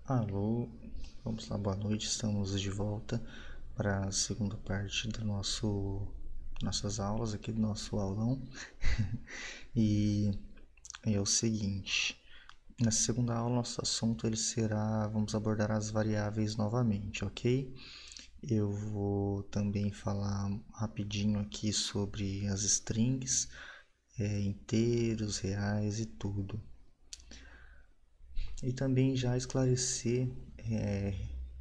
Alô, vamos lá, boa noite, estamos de volta para a segunda parte do nossas aulas aqui do nosso aulão. E é o seguinte, nessa segunda aula nosso assunto ele será, vamos abordar as variáveis novamente, ok? Eu vou também falar rapidinho aqui sobre as strings, inteiros, reais e tudo. E também já esclarecer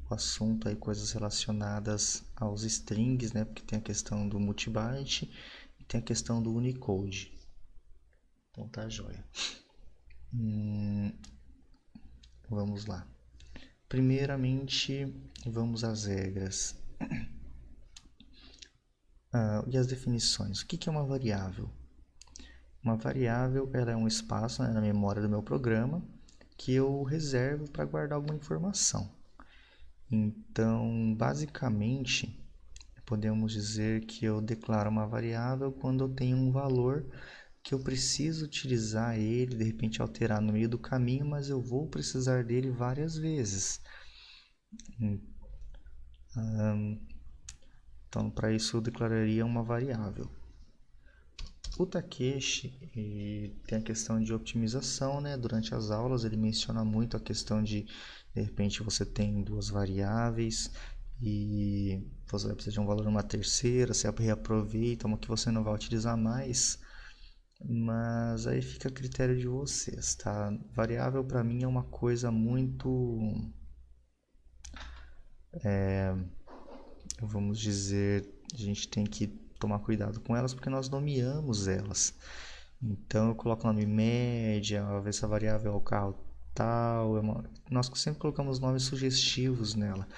o assunto aí, coisas relacionadas aos strings, né? Porque tem a questão do multibyte e tem a questão do Unicode. Então tá joia. Vamos lá. Primeiramente, vamos às regras. E as definições. O que é uma variável? Uma variável ela é um espaço, né, na memória do meu programa que eu reservo para guardar alguma informação. Então, basicamente, podemos dizer que eu declaro uma variável quando eu tenho um valor que eu preciso utilizar ele, de repente alterar no meio do caminho, mas eu vou precisar dele várias vezes. Então, para isso eu declararia uma variável. O Takeshi tem a questão de otimização, né? Durante as aulas ele menciona muito a questão de repente você tem duas variáveis e você vai precisar de um valor numa terceira, você reaproveita uma que você não vai utilizar mais, mas aí fica a critério de vocês, tá? Variável para mim é uma coisa muito, vamos dizer, a gente tem que tomar cuidado com elas porque nós nomeamos elas. Então eu coloco o nome média, ver se a variável é o carro tal. Nós sempre colocamos nomes sugestivos nela.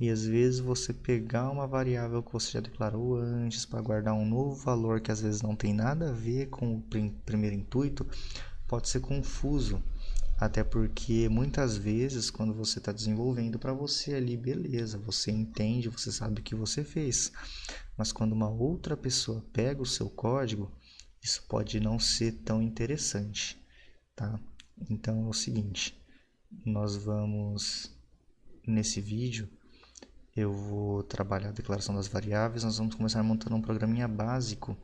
E às vezes você pegar uma variável que você já declarou antes para guardar um novo valor que às vezes não tem nada a ver com o primeiro intuito, pode ser confuso. Até porque muitas vezes quando você está desenvolvendo para você ali, beleza, você entende, você sabe o que você fez. Mas quando uma outra pessoa pega o seu código, isso pode não ser tão interessante, tá? Então é o seguinte, nós vamos, nesse vídeo, eu vou trabalhar a declaração das variáveis, nós vamos começar montando um programinha básico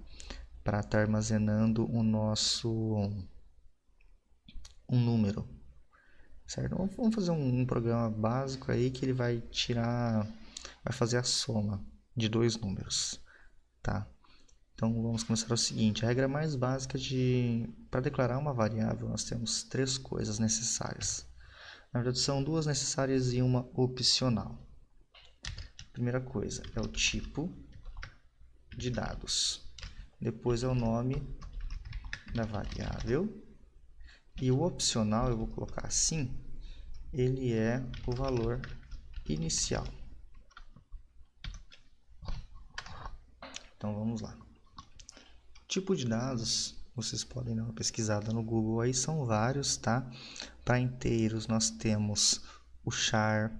para estar armazenando um número, certo? Vamos fazer um programa básico aí que ele vai fazer a soma de dois números, tá? Então vamos começar o seguinte, a regra mais básica para declarar uma variável nós temos três coisas necessárias. Na verdade são duas necessárias e uma opcional. Primeira coisa é o tipo de dados, depois é o nome da variável e o opcional eu vou colocar assim, ele é o valor inicial. Então vamos lá. Tipo de dados, vocês podem dar uma pesquisada no Google, aí são vários, tá? Para inteiros nós temos o char,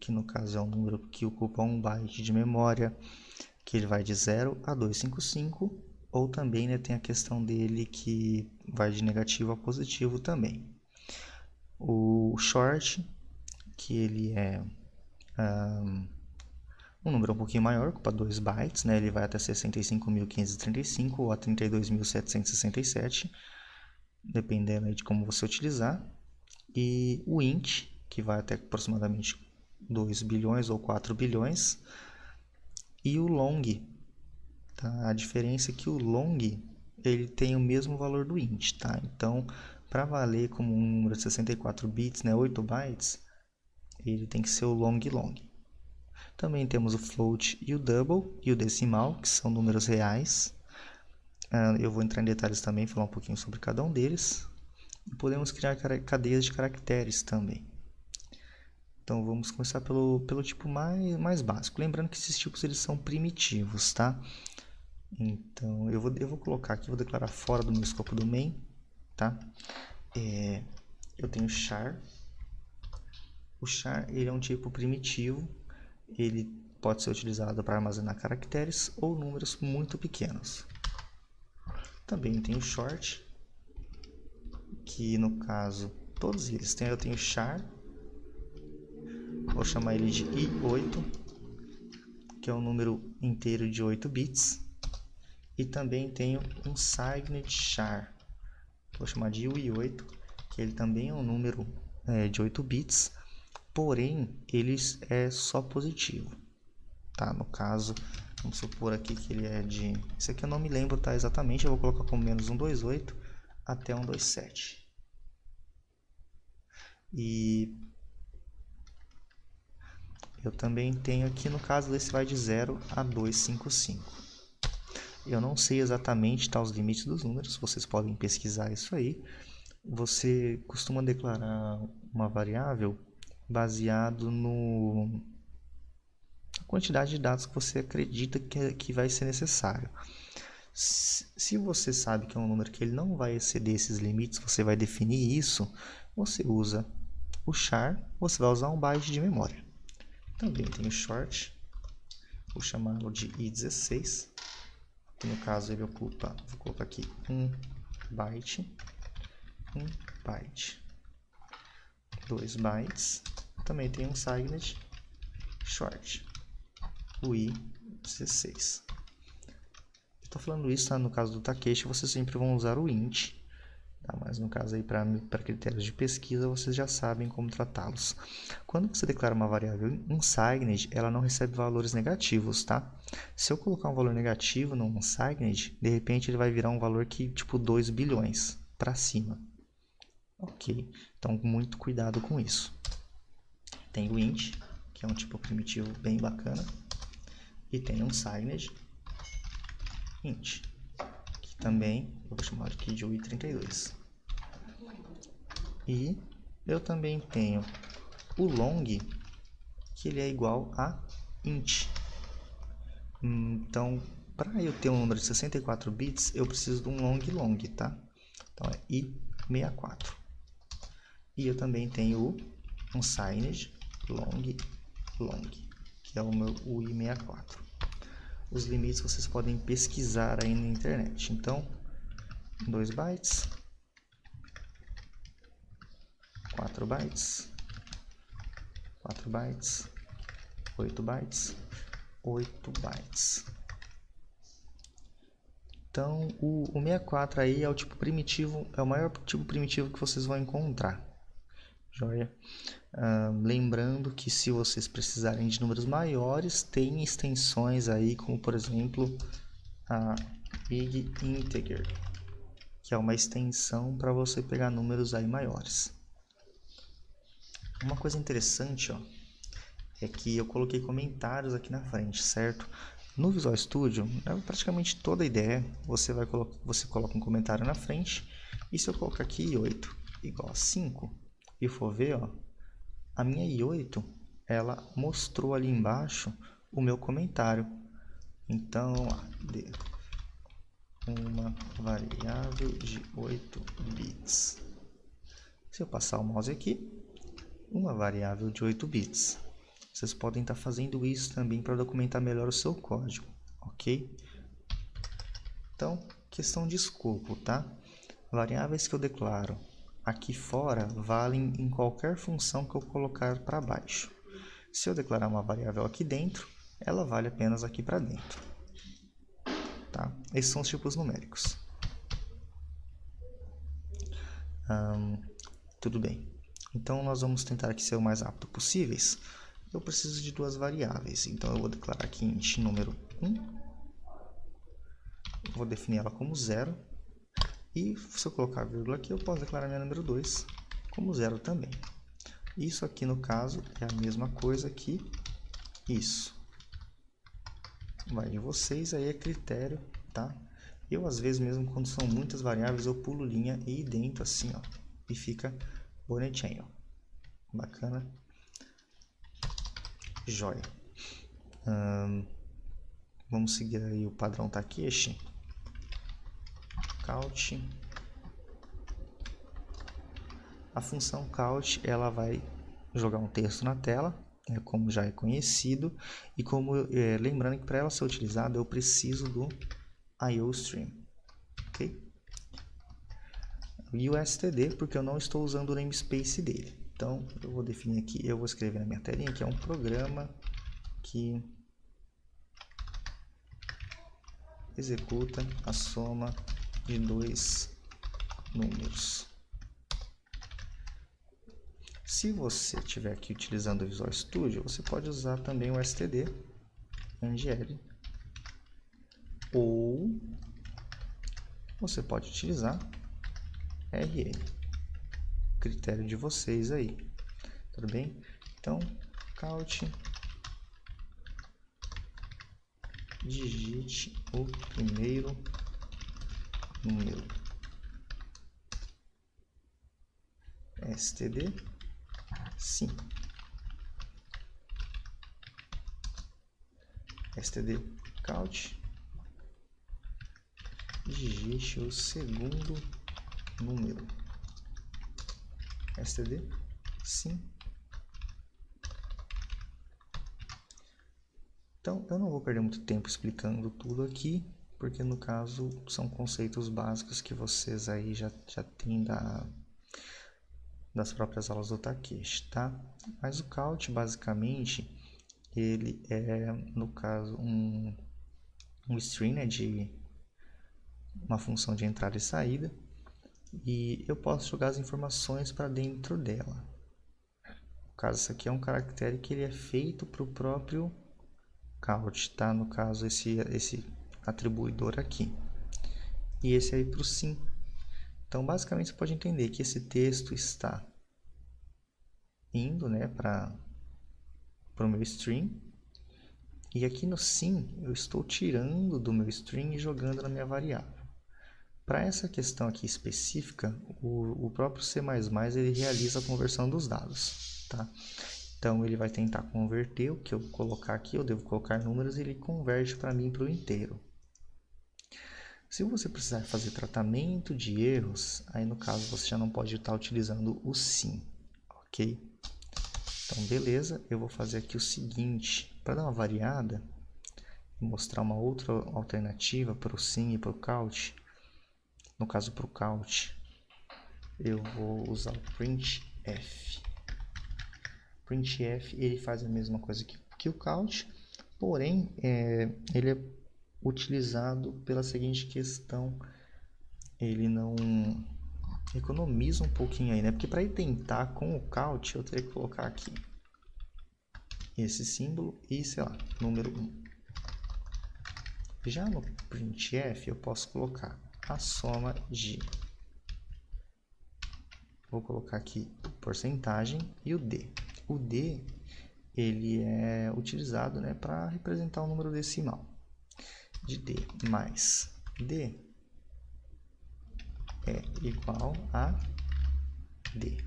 que no caso é um número que ocupa 1 byte de memória, que ele vai de 0 a 255, ou também, né, tem a questão dele que vai de negativo a positivo também. O short, que ele é um número um pouquinho maior, ocupa 2 bytes, né? Ele vai até 65.535 ou a 32.767, dependendo de como você utilizar. E o int, que vai até aproximadamente 2 bilhões ou 4 bilhões. E o long, tá? A diferença é que o long ele tem o mesmo valor do int, tá? Então, para valer como um número de 64 bits, né, 8 bytes, ele tem que ser o long. Também temos o float e o double e o decimal, que são números reais. Eu vou entrar em detalhes também, falar um pouquinho sobre cada um deles. E podemos criar cadeias de caracteres também. Então vamos começar pelo tipo mais básico. Lembrando que esses tipos eles são primitivos, tá? Então eu vou colocar aqui, vou declarar fora do meu escopo do main, tá? Eu tenho char. O char ele é um tipo primitivo. Ele pode ser utilizado para armazenar caracteres ou números muito pequenos. Também tem o short, que no caso, todos eles tem. Eu tenho char, vou chamar ele de i8, que é um número inteiro de 8 bits. E também tenho um signed char, vou chamar de i8, que ele também é um número de 8 bits, porém ele é só positivo, tá? No caso, vamos supor aqui que ele é de... Esse aqui eu não me lembro, tá, exatamente, eu vou colocar como menos 128 até 127. E eu também tenho aqui, no caso desse vai de 0 a 255. Eu não sei exatamente os limites dos números, vocês podem pesquisar isso aí. Você costuma declarar uma variável baseado na quantidade de dados que você acredita que vai ser necessário. Se você sabe que é um número que ele não vai exceder esses limites, você vai definir isso, você usa o char, você vai usar um byte de memória. Também tem o short, vou chamá-lo de i16, que no caso ele ocupa, vou colocar aqui 1 byte, 2 bytes, também tem um signed short, o i16. Estou falando isso, tá? No caso do Takeshi, vocês sempre vão usar o int, tá? Mas no caso aí para critérios de pesquisa, vocês já sabem como tratá-los. Quando você declara uma variável unsigned, ela não recebe valores negativos, tá? Se eu colocar um valor negativo no unsigned, de repente ele vai virar um valor que tipo 2 bilhões para cima. Ok, então muito cuidado com isso. Tem o int, que é um tipo primitivo bem bacana, e tem um signed int, que também eu vou chamar aqui de i32. E eu também tenho o long, que ele é igual a int. Então, para eu ter um número de 64 bits, eu preciso de um long, tá? Então é i64. E eu também tenho o unsigned long, que é o meu i64. Os limites vocês podem pesquisar aí na internet. Então, 2 bytes, 4 bytes, 4 bytes, 8 bytes, 8 bytes. Então, o 64 aí é o tipo primitivo, é o maior tipo primitivo que vocês vão encontrar. Joia? Lembrando que se vocês precisarem de números maiores, tem extensões aí, como por exemplo a Big Integer, que é uma extensão para você pegar números aí maiores. Uma coisa interessante, ó, é que eu coloquei comentários aqui na frente, certo? No Visual Studio, praticamente toda a ideia, você coloca um comentário na frente, e se eu colocar aqui i8 igual a 5, e for ver, ó, a minha i8, ela mostrou ali embaixo o meu comentário. Então, uma variável de 8 bits. Se eu passar o mouse aqui, uma variável de 8 bits. Vocês podem estar fazendo isso também para documentar melhor o seu código, ok? Então, questão de escopo, tá? Variáveis que eu declaro aqui fora valem em qualquer função que eu colocar para baixo. Se eu declarar uma variável aqui dentro, ela vale apenas aqui para dentro. Tá? Esses são os tipos numéricos. Tudo bem. Então, nós vamos tentar aqui ser o mais rápido possíveis. Eu preciso de duas variáveis. Então, eu vou declarar aqui int número 1. Vou definir ela como 0. E se eu colocar vírgula aqui, eu posso declarar minha número 2 como 0 também. Isso aqui, no caso, é a mesma coisa que isso. Vai de vocês, aí é critério, tá? Eu, às vezes, mesmo quando são muitas variáveis, eu pulo linha e idento assim, ó. E fica bonitinho, ó. Bacana. Joia. Vamos seguir aí o padrão Takeshi. Count. A função count, ela vai jogar um texto na tela, como já é conhecido, e como lembrando que para ela ser utilizada eu preciso do IOStream, ok? E o std porque eu não estou usando o namespace dele, Então, eu vou definir aqui, eu vou escrever na minha telinha que é um programa que executa a soma de dois números. Se você estiver aqui utilizando o Visual Studio, você pode usar também o std, ngl, ou você pode utilizar rn, critério de vocês aí, tudo bem? Então, count, digite o primeiro número, std, sim, std count, digite o segundo número, std, sim. Então, eu não vou perder muito tempo explicando tudo aqui, porque no caso são conceitos básicos que vocês aí já têm das próprias aulas do Takeshi, tá? Mas o count, basicamente, ele é, no caso, um string, né, de uma função de entrada e saída, e eu posso jogar as informações para dentro dela. No caso, isso aqui é um caractere que ele é feito para o próprio count, tá? No caso, esse atribuidor aqui. E esse aí para o sim. Então, basicamente, você pode entender que esse texto está indo, né, para o meu string. E aqui no sim, eu estou tirando do meu string e jogando na minha variável. Para essa questão aqui específica, o próprio C++ ele realiza a conversão dos dados, tá? Então, ele vai tentar converter o que eu colocar aqui, eu devo colocar números e ele converte para mim para o inteiro. Se você precisar fazer tratamento de erros, aí no caso você já não pode estar utilizando o sim, ok? Então, beleza, eu vou fazer aqui o seguinte, para dar uma variada, mostrar uma outra alternativa para o sim e para o count. No caso, para o count, eu vou usar o printf. Printf, ele faz a mesma coisa que o count, porém, ele é utilizado pela seguinte questão, ele não economiza um pouquinho aí, né? Porque para ir tentar com o count, eu teria que colocar aqui esse símbolo e, sei lá, número 1. Já no printf, eu posso colocar a soma de... Vou colocar aqui porcentagem e o d. O d, ele é utilizado, né, para representar um número decimal. De d mais d é igual a d.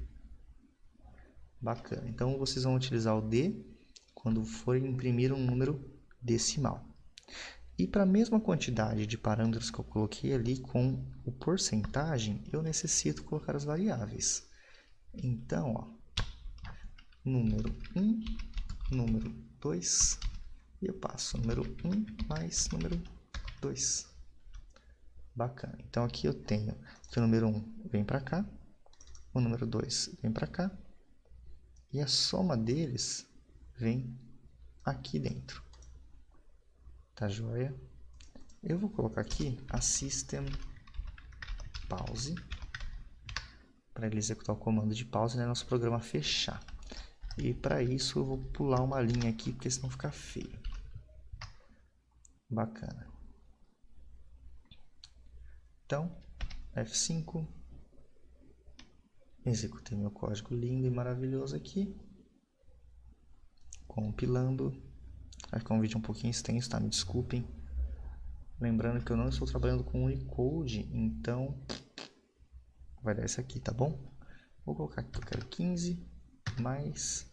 Bacana. Então, vocês vão utilizar o d quando forem imprimir um número decimal. E para a mesma quantidade de parâmetros que eu coloquei ali com o porcentagem, eu necessito colocar as variáveis. Então, ó, número 1, número 2, e eu passo número 1 mais número 2. Bacana. Então, aqui eu tenho que o número 1 vem para cá, o número 2 vem para cá, e a soma deles vem aqui dentro. Tá joia? Eu vou colocar aqui a system pause, para ele executar o comando de pause, né, nosso programa fechar. E para isso eu vou pular uma linha aqui, porque senão fica feio. Bacana. Então, F5. Executei meu código lindo e maravilhoso aqui. Compilando. Vai ficar um vídeo um pouquinho extenso, tá? Me desculpem. Lembrando que eu não estou trabalhando com Unicode, então vai dar isso aqui, tá bom? Vou colocar aqui que eu quero 15 mais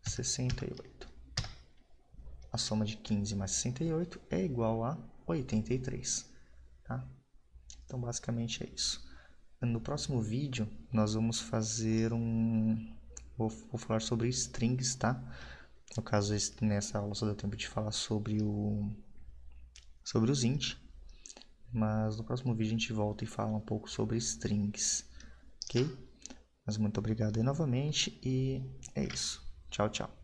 68. A soma de 15 mais 68 é igual a 83, tá? Então, basicamente é isso. No próximo vídeo, nós vamos fazer vou falar sobre strings, tá? No caso, nessa aula só deu tempo de falar sobre os int. Mas no próximo vídeo a gente volta e fala um pouco sobre strings, ok? Mas muito obrigado aí novamente e é isso. Tchau, tchau.